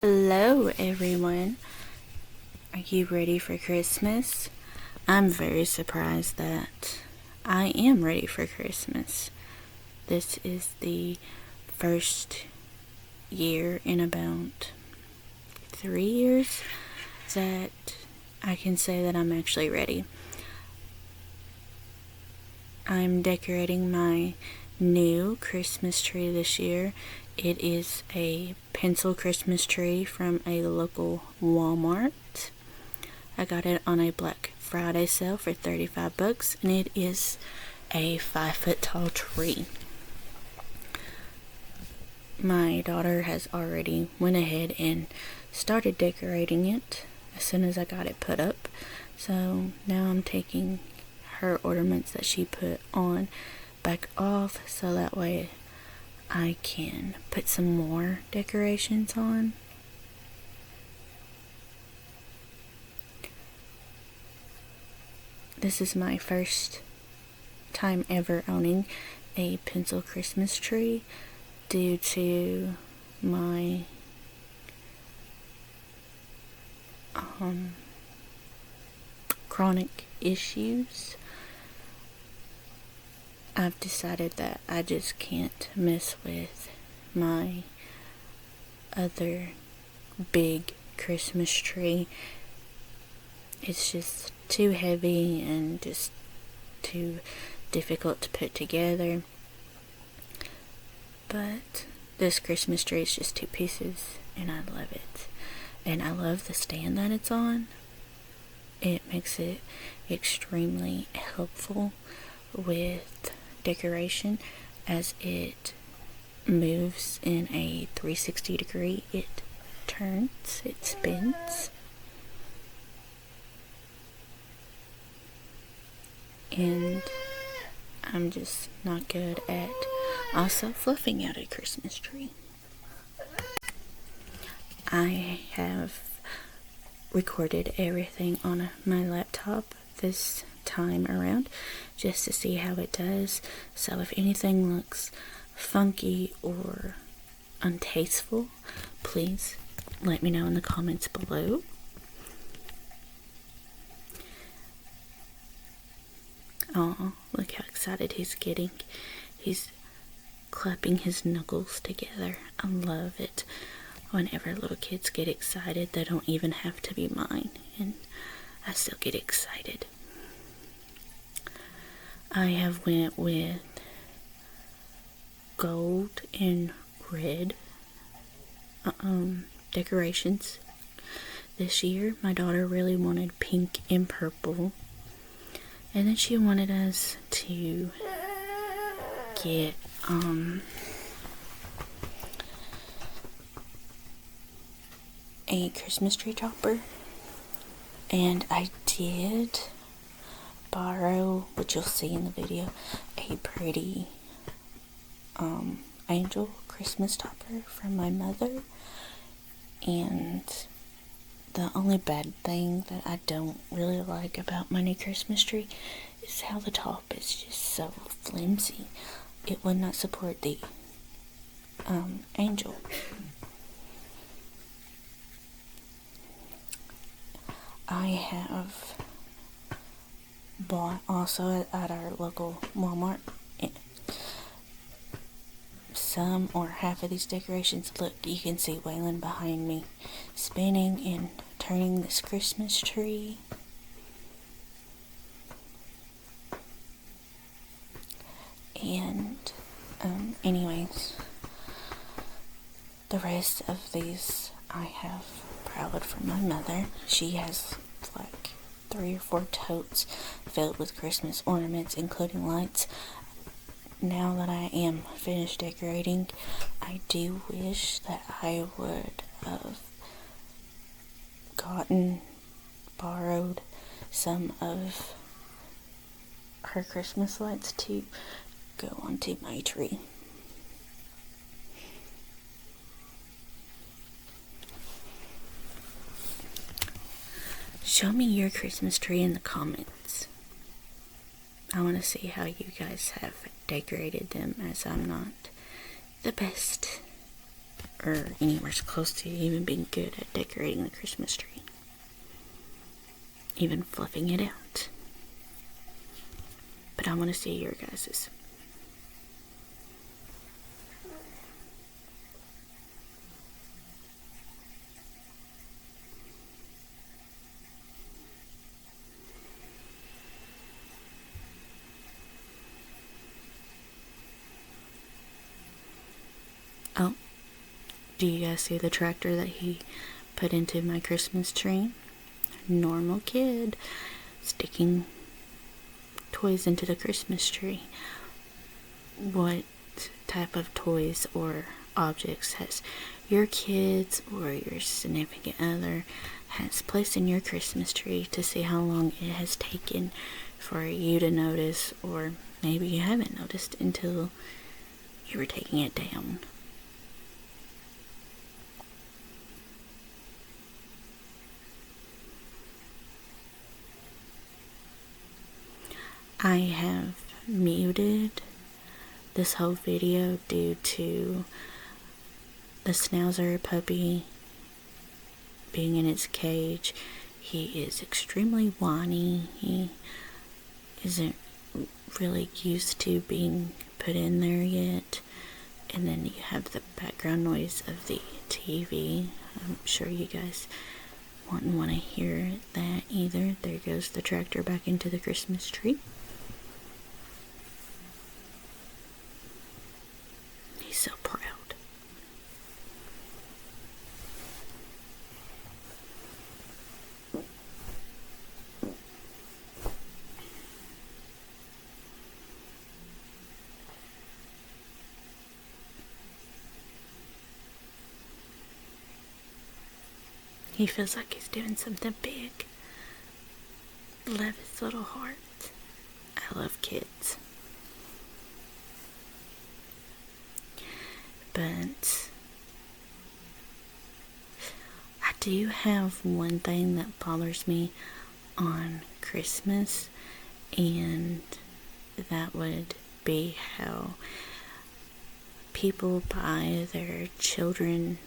Hello everyone, are you ready for Christmas? I'm very surprised that I am ready for Christmas. This is the first year in about 3 years that I can say that I'm actually ready. I'm decorating my new Christmas tree this year. It is a pencil Christmas tree from a local Walmart. I got it on a Black Friday sale for $35 and it is a 5-foot tall tree. My daughter has already went ahead and started decorating it as soon as I got it put up. So now I'm taking her ornaments that she put on back off so that way I can put some more decorations on. This is my first time ever owning a pencil Christmas tree due to my chronic issues. I've decided that I just can't mess with my other big Christmas tree. It's just too heavy and just too difficult to put together. But this Christmas tree is just 2 pieces and I love it. And I love the stand that it's on. It makes it extremely helpful with decoration as it moves in a 360 degree. It turns, it spins. And I'm just not good at also fluffing out a Christmas tree. I have recorded everything on my laptop this time around just to see how it does. So if anything looks funky or untasteful, please let me know in the comments below. Oh, look how excited he's getting. He's clapping his knuckles together. I love it. Whenever little kids get excited, they don't even have to be mine, and I still get excited. I have went with gold and red decorations this year. My daughter really wanted pink and purple, and then she wanted us to get a Christmas tree topper, and I did borrow, which you'll see in the video, a pretty angel Christmas topper from my mother. And the only bad thing that I don't really like about my new Christmas tree is how the top is just so flimsy. It would not support the angel. I have bought also at our local Walmart some or half of these decorations. Look, you can see Waylon behind me spinning and turning this Christmas tree. And anyways, the rest of these I have borrowed from my mother. She has like 3 or 4 totes filled with Christmas ornaments, including lights. Now that I am finished decorating, I do wish that I would have borrowed some of her Christmas lights to go onto my tree. Show me your Christmas tree in the comments. I want to see how you guys have decorated them, as I'm not the best or anywhere close to even being good at decorating the Christmas tree. Even fluffing it out. But I want to see your guys's. Oh, do you guys see the tractor that he put into my Christmas tree? Normal kid sticking toys into the Christmas tree. What type of toys or objects has your kids or your significant other has placed in your Christmas tree to see how long it has taken for you to notice, or maybe you haven't noticed until you were taking it down? I have muted this whole video due to the Schnauzer puppy being in its cage. He is extremely whiny. He isn't really used to being put in there yet. And then you have the background noise of the TV. I'm sure you guys wouldn't want to hear that either. There goes the tractor back into the Christmas tree. He's so proud. He feels like he's doing something big. Love his little heart. I love kids. But I do have one thing that bothers me on Christmas, and that would be how people buy their children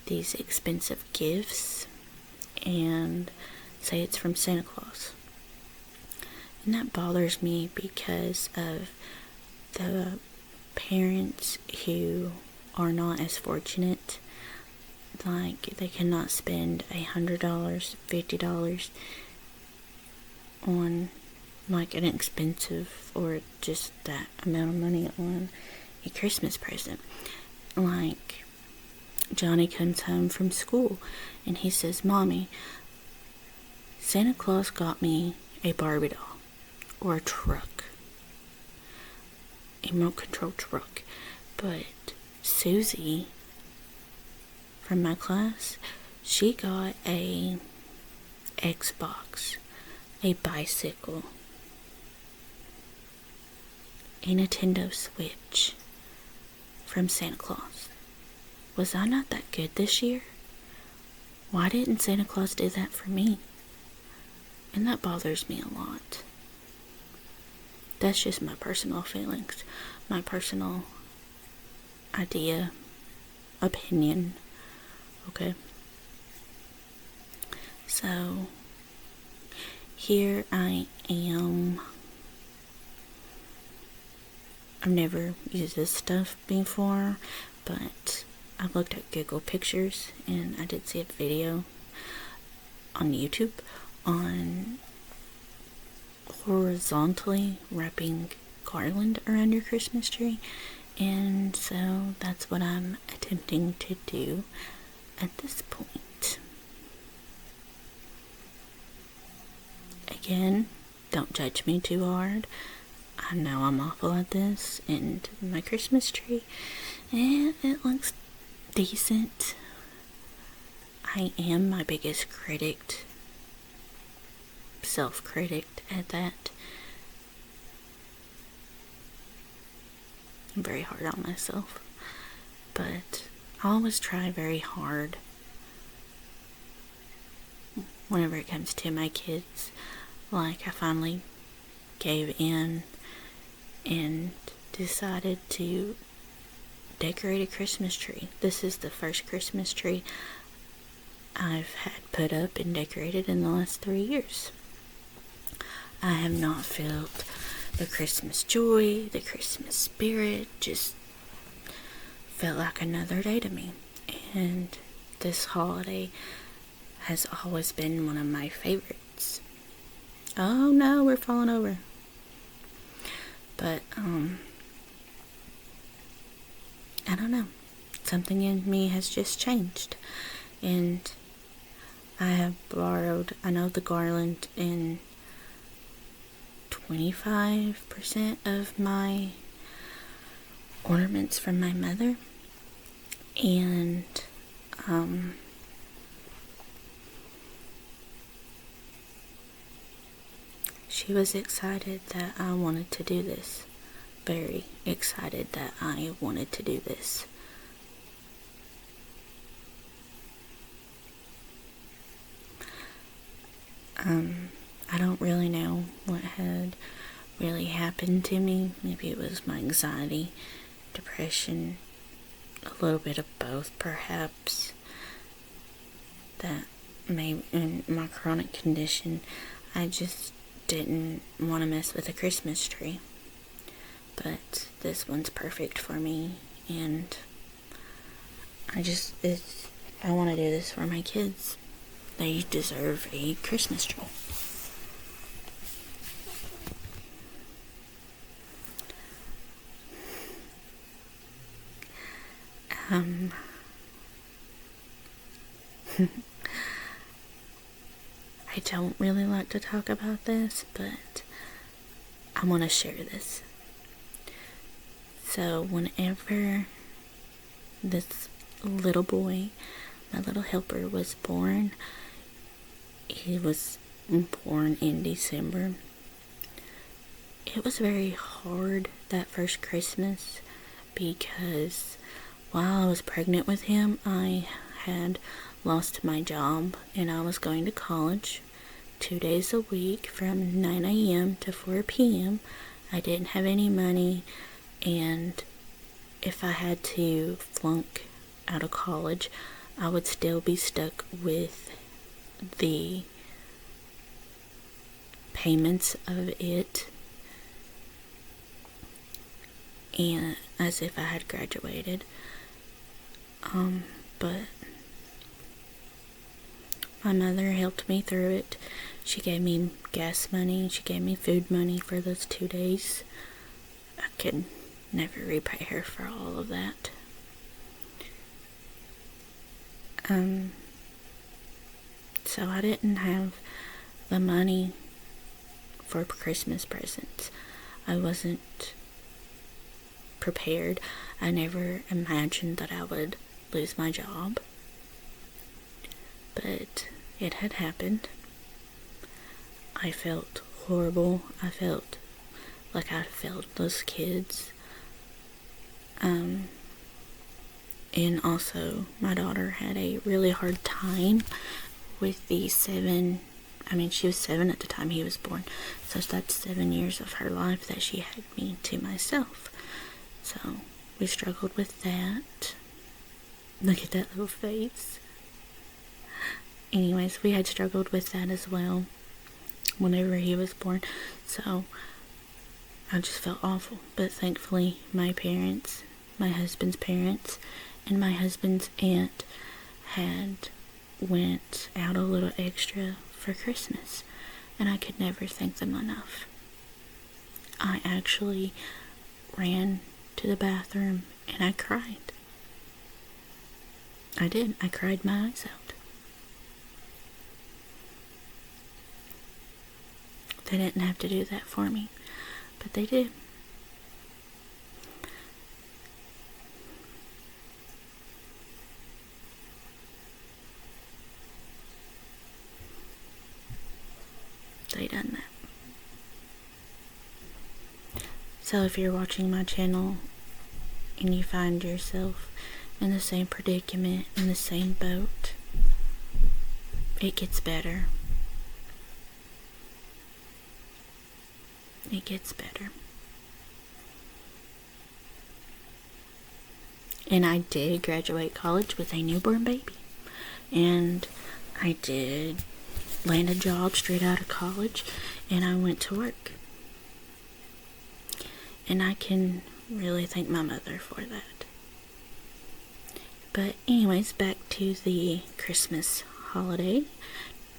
these expensive gifts and say it's from Santa Claus. And that bothers me because of the parents who are not as fortunate. Like, they cannot spend $100, $50 on like an expensive or just that amount of money on a Christmas present. Like, Johnny comes home from school and he says, "Mommy, Santa Claus got me a Barbie doll or a truck, a remote control truck, but Susie from my class, she got a Xbox, a bicycle, a Nintendo Switch from Santa Claus. Was I not that good this year? Why didn't Santa Claus do that for me?" And that bothers me a lot. That's just my personal feelings, my personal idea, opinion, okay? So, here I am. I've never used this stuff before, but I've looked at Google Pictures, and I did see a video on YouTube on horizontally wrapping garland around your Christmas tree, and so that's what I'm attempting to do at this point. Again, don't judge me too hard. I know I'm awful at this, and my Christmas tree, and it looks decent. I am my biggest critic, self-critic at that. I'm very hard on myself, but I always try very hard whenever it comes to my kids. Like, I finally gave in and decided to decorate a Christmas tree. This is the first Christmas tree I've had put up and decorated in the last 3 years. I have not felt the Christmas joy, the Christmas spirit, just felt like another day to me. And this holiday has always been one of my favorites. Oh no, we're falling over. But, I don't know. Something in me has just changed. And I have borrowed, the garland in 25% of my ornaments from my mother. And, she was excited that I wanted to do this. Very excited that I wanted to do this. I don't really know what had really happened to me. Maybe it was my anxiety, depression, a little bit of both perhaps. That maybe in my chronic condition, I just didn't want to mess with a Christmas tree. But this one's perfect for me, and I want to do this for my kids. They deserve a Christmas tree. I don't really like to talk about this, but I want to share this. So whenever this little boy, my little helper, was born, he was born in December. It was very hard that first Christmas because while I was pregnant with him, I had lost my job and I was going to college 2 days a week from 9 a.m. to 4 p.m. I didn't have any money, and if I had to flunk out of college, I would still be stuck with the payments of it, and as if I had graduated. But my mother helped me through it. She gave me gas money, she gave me food money for those 2 days. I could never repay her for all of that. So I didn't have the money for Christmas presents. I wasn't prepared. I never imagined that I would lose my job. But it had happened. I felt horrible. I felt like I failed those kids. And also, my daughter had a really hard time with the she was 7 at the time he was born. So that's 7 years of her life that she had me to myself. So we struggled with that. Look at that little face. Anyways, we had struggled with that as well whenever he was born. So I just felt awful. But thankfully, my parents, my husband's parents, and my husband's aunt had went out a little extra for Christmas. And I could never thank them enough. I actually ran to the bathroom and I cried. I did. I cried my eyes out. They didn't have to do that for me, but they did. They done that. So if you're watching my channel and you find yourself in the same predicament, in the same boat, it gets better. It gets better. And I did graduate college with a newborn baby. And I did land a job straight out of college, and I went to work. And I can really thank my mother for that. But anyways, back to the Christmas holiday,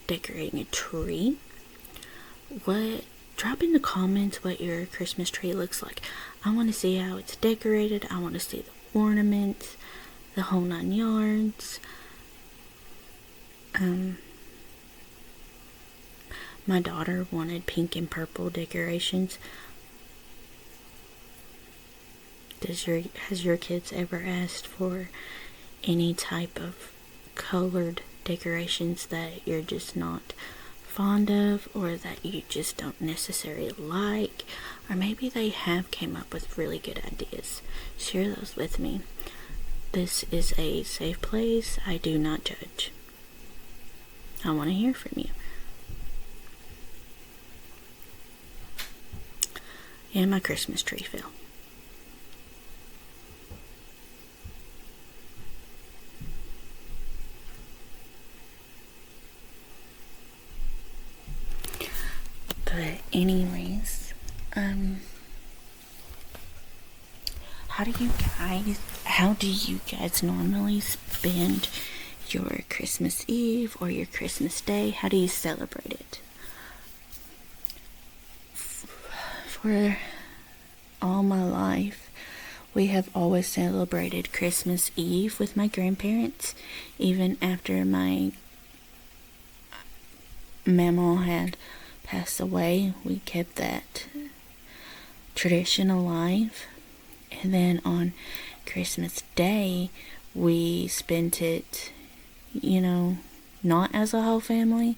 decorating a tree. Drop in the comments what your Christmas tree looks like. I want to see how it's decorated. I want to see the ornaments, the whole 9 yards. My daughter wanted pink and purple decorations. Has your kids ever asked for any type of colored decorations that you're just not fond of, or that you just don't necessarily like, or maybe they have came up with really good ideas? Share those with me. This is a safe place. I do not judge. I want to hear from you. And my Christmas tree fell. But anyways, how do you guys normally spend your Christmas Eve or your Christmas Day? How do you celebrate it? For all my life, we have always celebrated Christmas Eve with my grandparents. Even after my mama had passed away, we kept that tradition alive. And then on Christmas Day, we spent it, not as a whole family.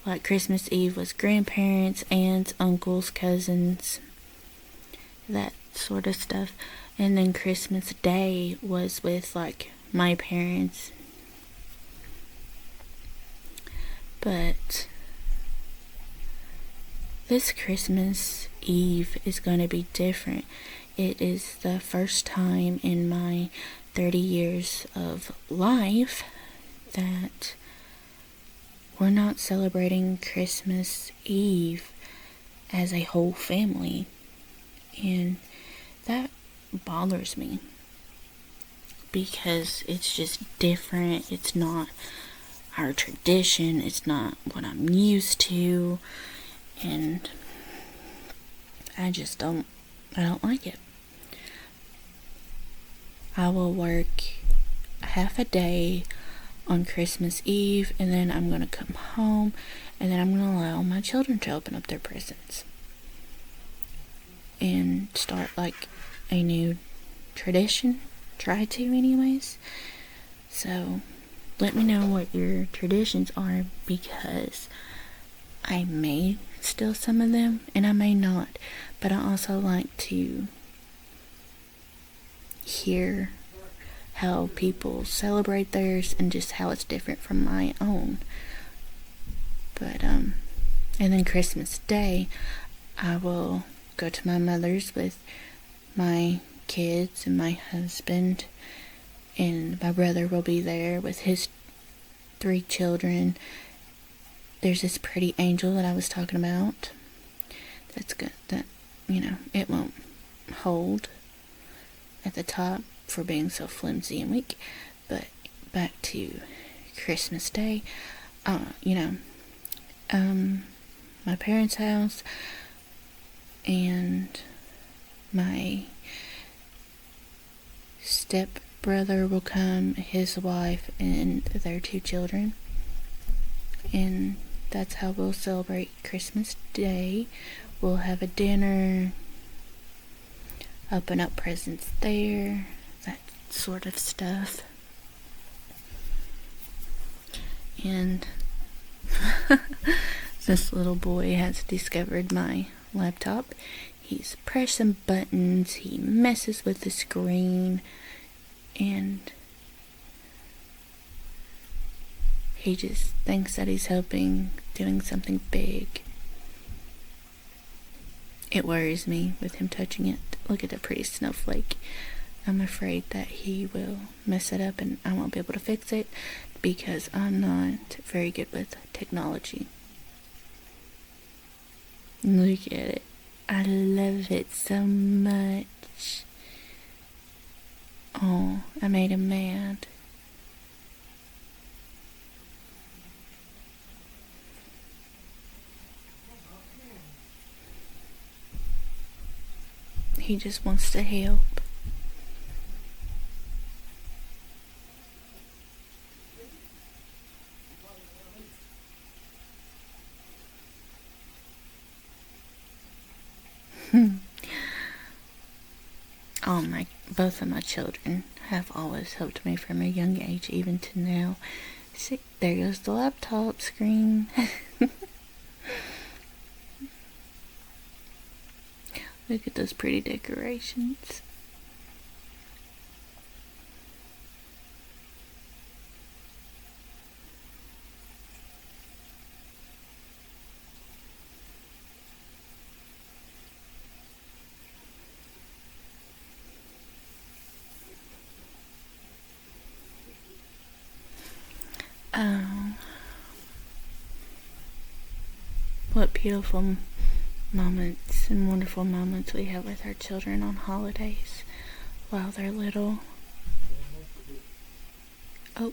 Like Christmas Eve was grandparents, aunts, uncles, cousins, that sort of stuff. And then Christmas Day was with my parents. But this Christmas Eve is going to be different. It is the first time in my 30 years of life that we're not celebrating Christmas Eve as a whole family. And that bothers me, because it's just different. It's not our tradition. It's not what I'm used to. And I don't like it. I will work half a day on Christmas Eve, and then I'm going to come home, and then I'm going to allow my children to open up their presents and start a new tradition. Try to anyways. So let me know what your traditions are, because I may steal some of them and I may not, but I also like to hear how people celebrate theirs and just how it's different from my own. But and then Christmas Day, I will go to my mother's with my kids and my husband, and my brother will be there with his 3 children. There's this pretty angel that I was talking about. That's good. That, it won't hold at the top for being so flimsy and weak. But back to Christmas Day, my parents' house, and my stepbrother will come, his wife, and their 2 children. And that's how we'll celebrate Christmas Day. We'll have a dinner, open up presents there, that sort of stuff. And this little boy has discovered my laptop. He's pressing buttons, he messes with the screen, and he just thinks that he's helping, doing something big. It worries me with him touching it. Look at that pretty snowflake. I'm afraid that he will mess it up and I won't be able to fix it because I'm not very good with technology. Look at it. I love it so much. Oh, I made him mad. He just wants to help. Both of my children have always helped me from a young age, even to now. See, there goes the laptop screen. Look at those pretty decorations. Oh, what beautiful moments and wonderful moments we have with our children on holidays while they're little. Oh,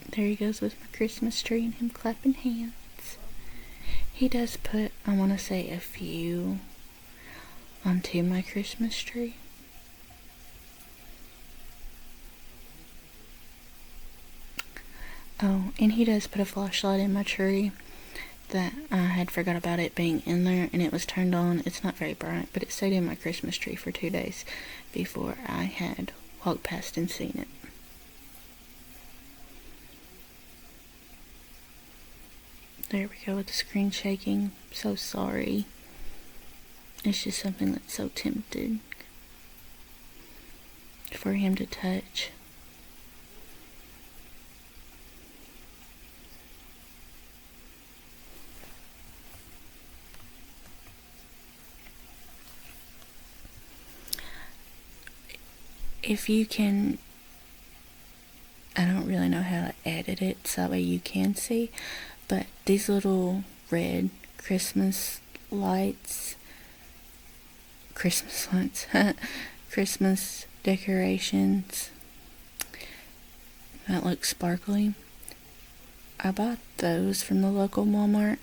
there he goes with my Christmas tree and him clapping hands. He does put, I want to say, a few onto my Christmas tree. Oh, and he does put a flashlight in my tree that I had forgot about it being in there, and it was turned on. It's not very bright, but it stayed in my Christmas tree for 2 days before I had walked past and seen it. There we go with the screen shaking. So sorry. It's just something that's so tempted for him to touch. If you can, I don't really know how to edit it so that way you can see, but these little red Christmas lights, Christmas decorations that look sparkly, I bought those from the local Walmart,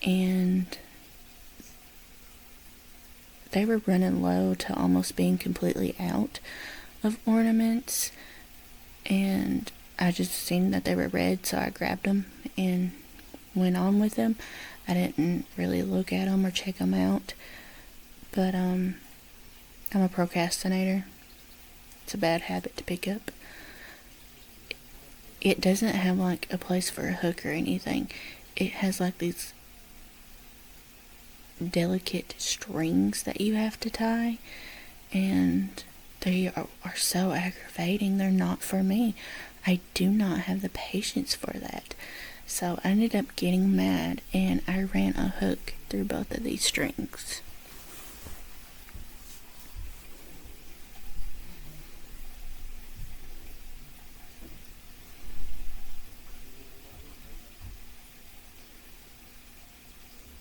and they were running low to almost being completely out of ornaments, and I just seen that they were red, so I grabbed them and went on with them. I didn't really look at them or check them out, but I'm a procrastinator. It's a bad habit to pick up. It doesn't have like a place for a hook or anything. It has like these delicate strings that you have to tie, and they are so aggravating. They're not for me. I do not have the patience for that. So I ended up getting mad, and I ran a hook through both of these strings.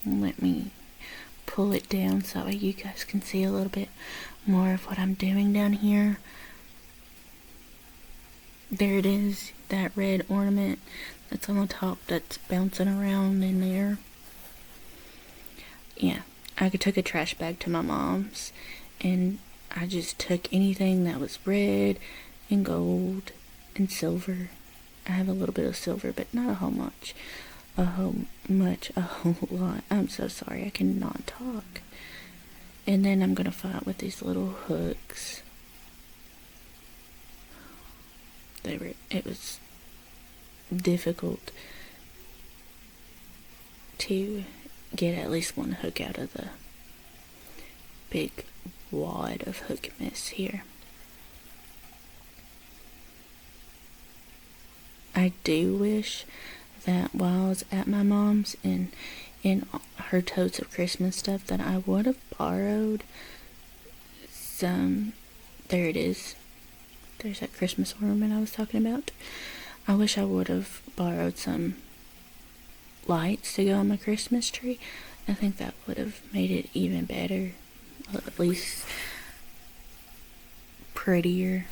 Let me pull it down so you guys can see a little bit more of what I'm doing down here. There it is, that red ornament that's on the top that's bouncing around in there. Yeah, I took a trash bag to my mom's, and I just took anything that was red and gold and silver. I have a little bit of silver, but not a whole lot. I'm so sorry, I cannot talk. And then I'm gonna fight with these little hooks. It was difficult to get at least one hook out of the big wad of hook mess here. I do wish that while I was at my mom's and in her totes of Christmas stuff, that I would have borrowed some there it is. There's that Christmas ornament I was talking about. I wish I would have borrowed some lights to go on my Christmas tree. I think that would have made it even better. Well, at least prettier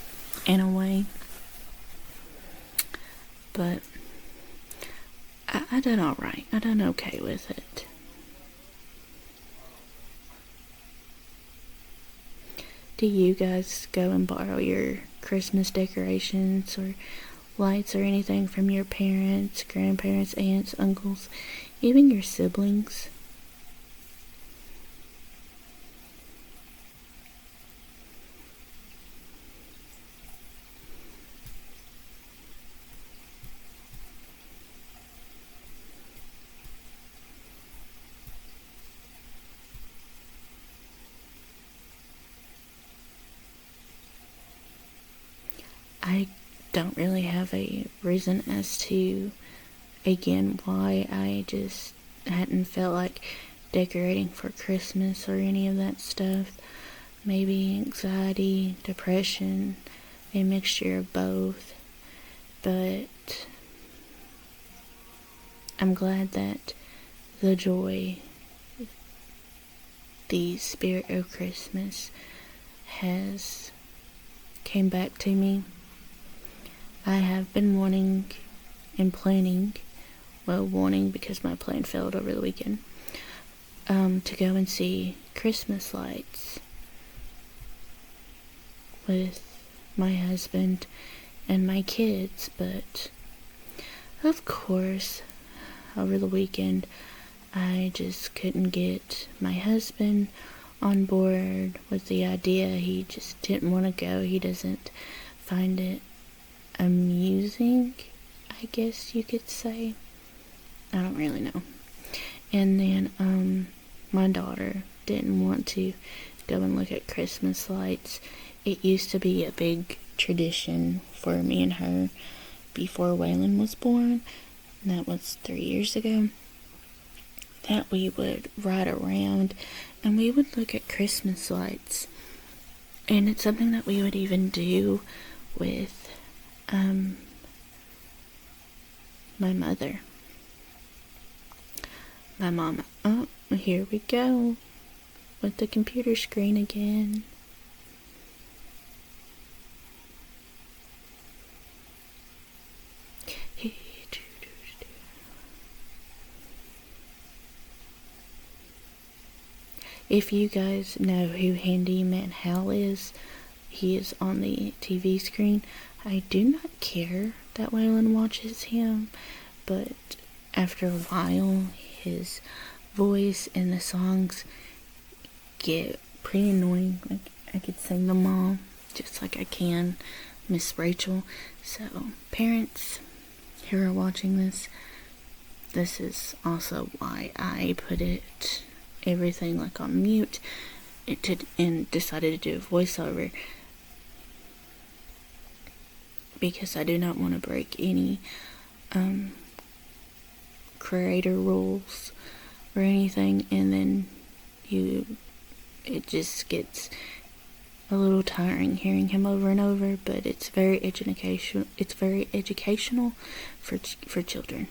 in a way. But I done alright. I done okay with it. Do you guys go and borrow your Christmas decorations or lights or anything from your parents, grandparents, aunts, uncles, even your siblings? I don't really have a reason as to, again, why I just hadn't felt like decorating for Christmas or any of that stuff. Maybe anxiety, depression, a mixture of both. But I'm glad that the joy, the spirit of Christmas has came back to me. I have been wanting because my plan failed over the weekend, to go and see Christmas lights with my husband and my kids, but of course, over the weekend, I just couldn't get my husband on board with the idea. He just didn't want to go. He doesn't find it amusing, I guess you could say. I don't really know. And then my daughter didn't want to go and look at Christmas lights. It used to be a big tradition for me and her before Waylon was born, and that was 3 years ago, that we would ride around and we would look at Christmas lights. And it's something that we would even do with my mother. My mom. Oh, here we go with the computer screen again. If you guys know who Handyman Hal is, he is on the TV screen. I do not care that Waylon watches him, but after a while, his voice and the songs get pretty annoying. Like, I could sing them all, just like I can Miss Rachel. So, parents who are watching this is also why I put everything like on mute and decided to do a voiceover, because I do not want to break any creator rules or anything, and then it just gets a little tiring hearing him over and over. But it's very educational. It's very educational for children.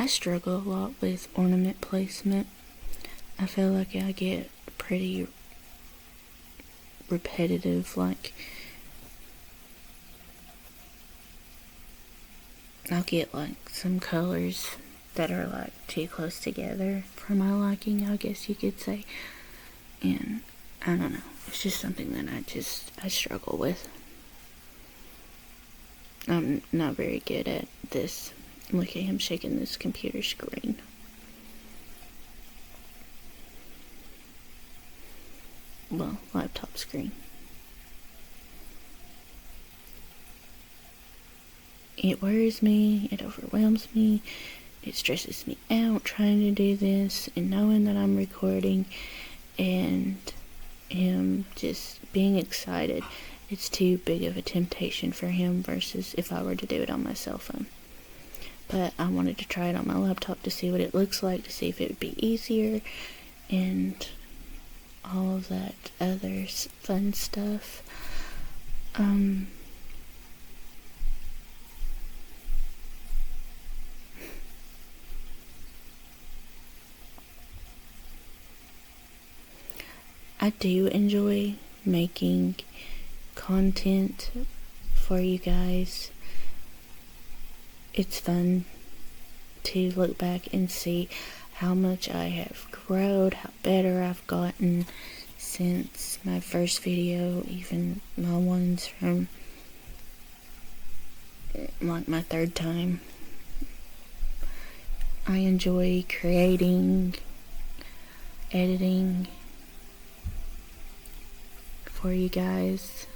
I struggle a lot with ornament placement. I feel like I get pretty repetitive. Like, I'll get like some colors that are like too close together for my liking, I guess you could say. And I don't know. It's just something that I struggle with. I'm not very good at this. Look at him shaking this computer screen. Well, laptop screen. It worries me, it overwhelms me, it stresses me out trying to do this and knowing that I'm recording, and him just being excited. It's too big of a temptation for him versus if I were to do it on my cell phone. But I wanted to try it on my laptop to see what it looks like, to see if it would be easier, and all of that other fun stuff. I do enjoy making content for you guys. It's fun to look back and see how much I have grown, how better I've gotten since my first video, even my ones from like my third time. I enjoy creating, editing for you guys.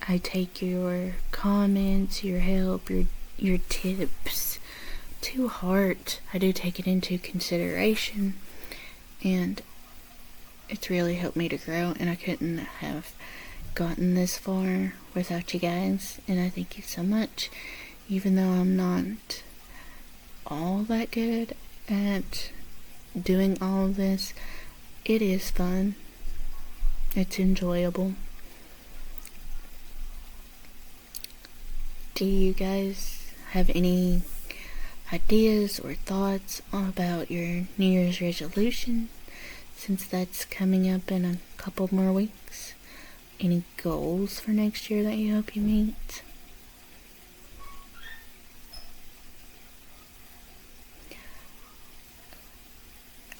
I take your comments, your help, your tips to heart. I do take it into consideration, and it's really helped me to grow, and I couldn't have gotten this far without you guys, and I thank you so much. Even though I'm not all that good at doing all of this, it is fun. It's enjoyable. Do you guys have any ideas or thoughts about your New Year's resolution, since that's coming up in a couple more weeks? Any goals for next year that you hope you meet?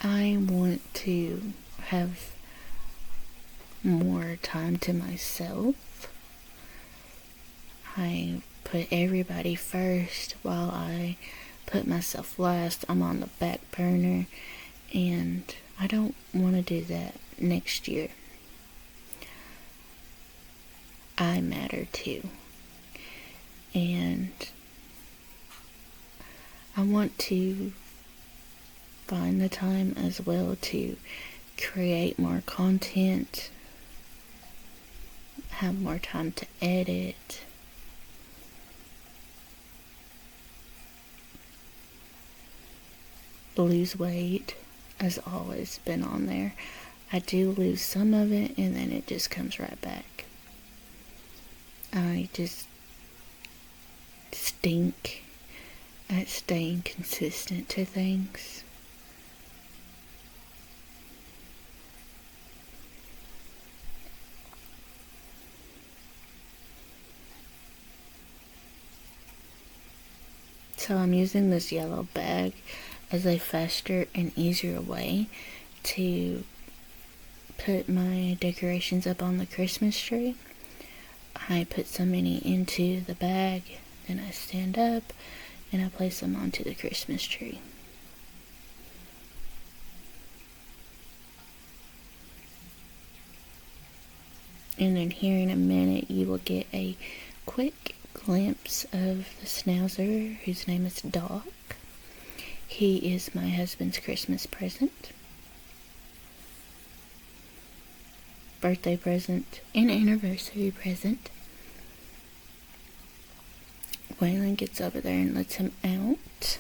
I want to have more time to myself. I put everybody first while I put myself last. I'm on the back burner, and I don't want to do that next year. I matter too, and I want to find the time as well to create more content, have more time to edit, lose weight has always been on there. I do lose some of it, and then it just comes right back. I just stink at staying consistent to things. So I'm using this yellow bag as a faster and easier way to put my decorations up on the Christmas tree. I put so many into the bag, then I stand up and I place them onto the Christmas tree. And then here in a minute you will get a quick glimpse of the schnauzer, whose name is Doc. He is my husband's Christmas present, birthday present, and anniversary present. Waylon gets over there and lets him out.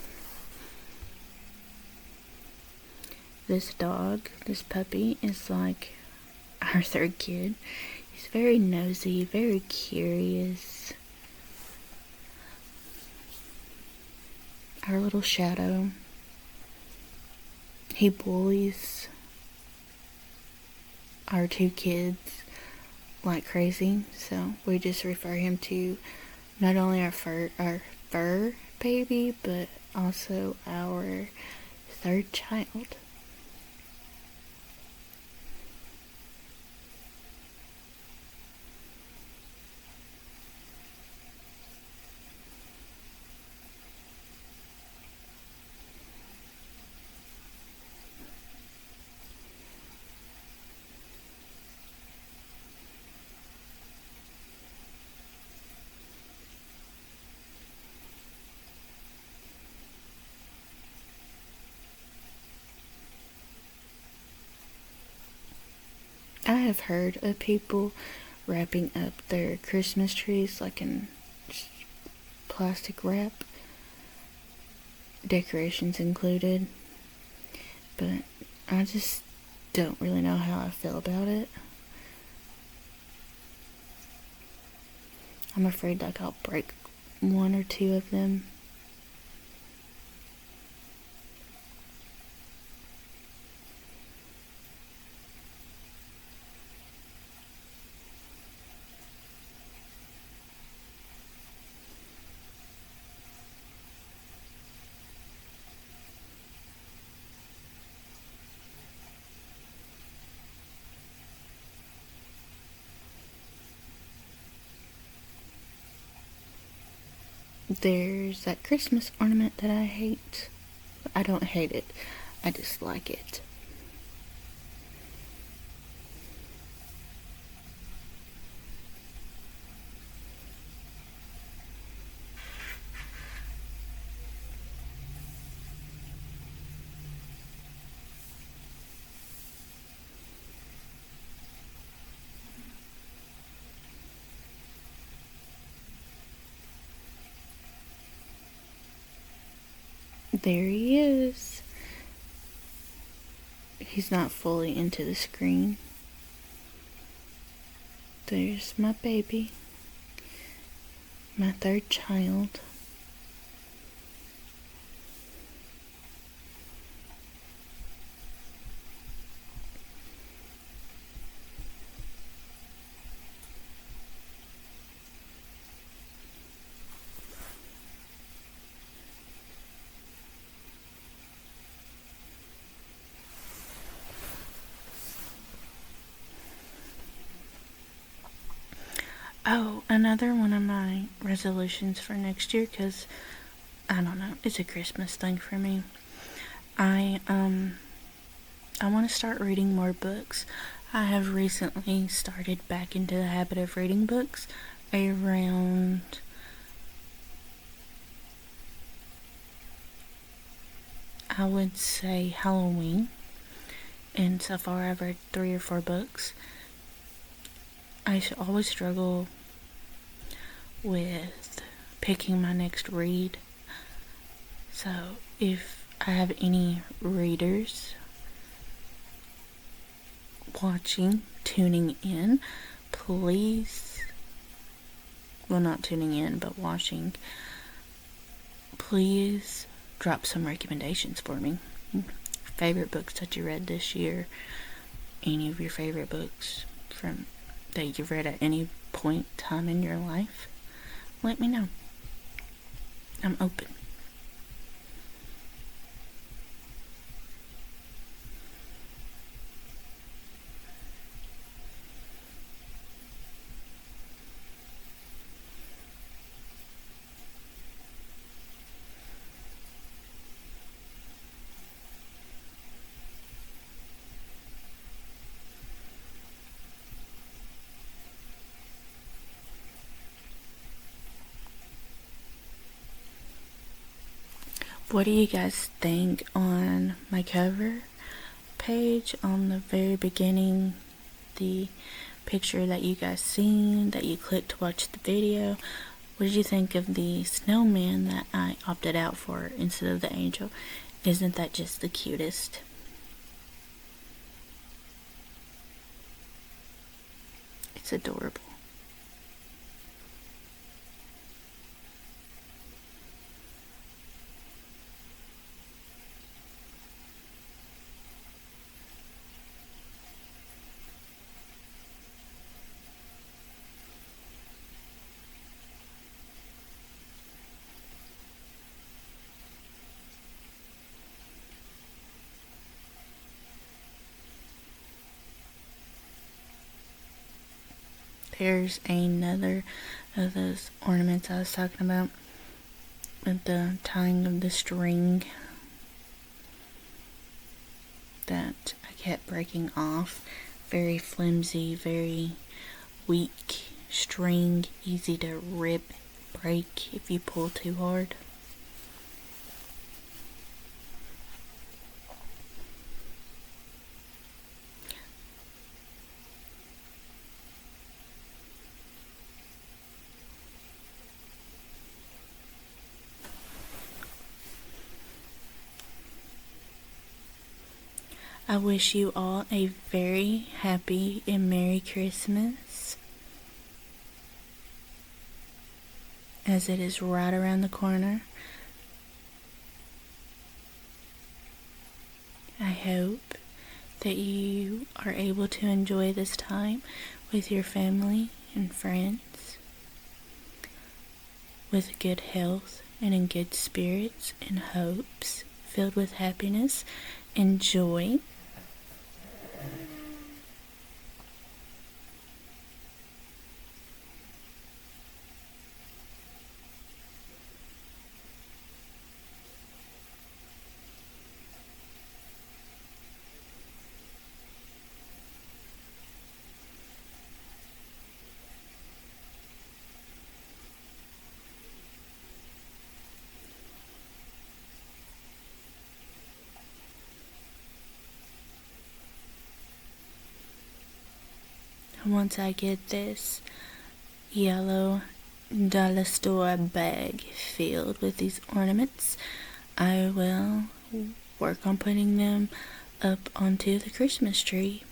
This dog, this puppy, is like our third kid. He's very nosy, very curious. Our little shadow. He bullies our two kids like crazy, so we just refer him to not only our fur baby, but also our third child. I have heard of people wrapping up their Christmas trees like in plastic wrap, decorations included, but I just don't really know how I feel about it. I'm afraid like I'll break one or two of them. There's that Christmas ornament that I hate. I don't hate it, I dislike it. There he is. He's not fully into the screen. There's my baby. My third child. Oh, another one of my resolutions for next year, because I don't know, it's a Christmas thing for me. I want to start reading more books. I have recently started back into the habit of reading books around I would say Halloween, and so far I've read 3 or 4 books. I always struggle with picking my next read, so if I have any readers watching, tuning in, please, well, not tuning in, but watching, please drop some recommendations for me. Favorite books that you read this year, any of your favorite books from that you've read at any point time in your life, let me know. I'm open. What do you guys think on my cover page on the very beginning? The picture that you guys seen, that you clicked to watch the video. What did you think of the snowman that I opted out for instead of the angel? Isn't that just the cutest? It's adorable. There's another of those ornaments I was talking about with the tying of the string that I kept breaking off. Very flimsy, very weak string, easy to rip, break if you pull too hard. I wish you all a very happy and Merry Christmas, as it is right around the corner. I hope that you are able to enjoy this time with your family and friends, with good health and in good spirits and hopes, filled with happiness and joy. Once I get this yellow dollar store bag filled with these ornaments, I will work on putting them up onto the Christmas tree.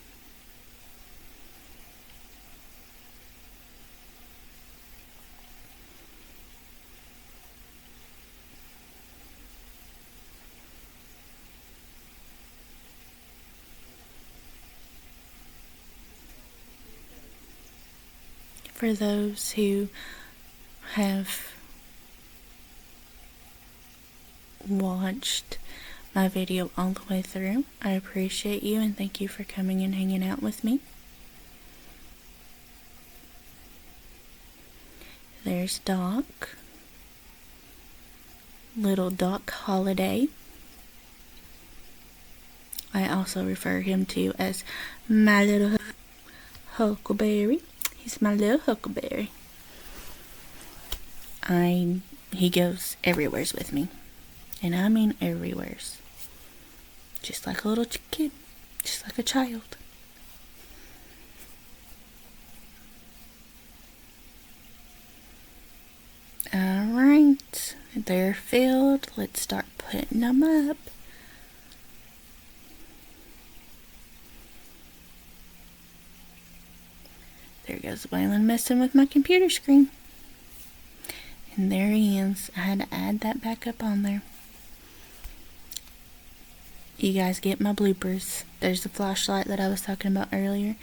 For those who have watched my video all the way through, I appreciate you and thank you for coming and hanging out with me. There's Doc, little Doc Holiday. I also refer him to as my little Huckleberry. He's my little Huckleberry. He goes everywheres with me. And I mean everywheres. Just like a little kid. Just like a child. Alright. They're filled. Let's start putting them up. There goes Waylon messing with my computer screen. And there he is. I had to add that back up on there. You guys get my bloopers. There's the flashlight that I was talking about earlier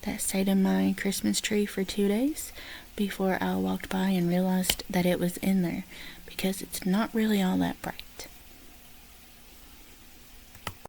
that stayed in my Christmas tree for 2 days before I walked by and realized that it was in there, because it's not really all that bright.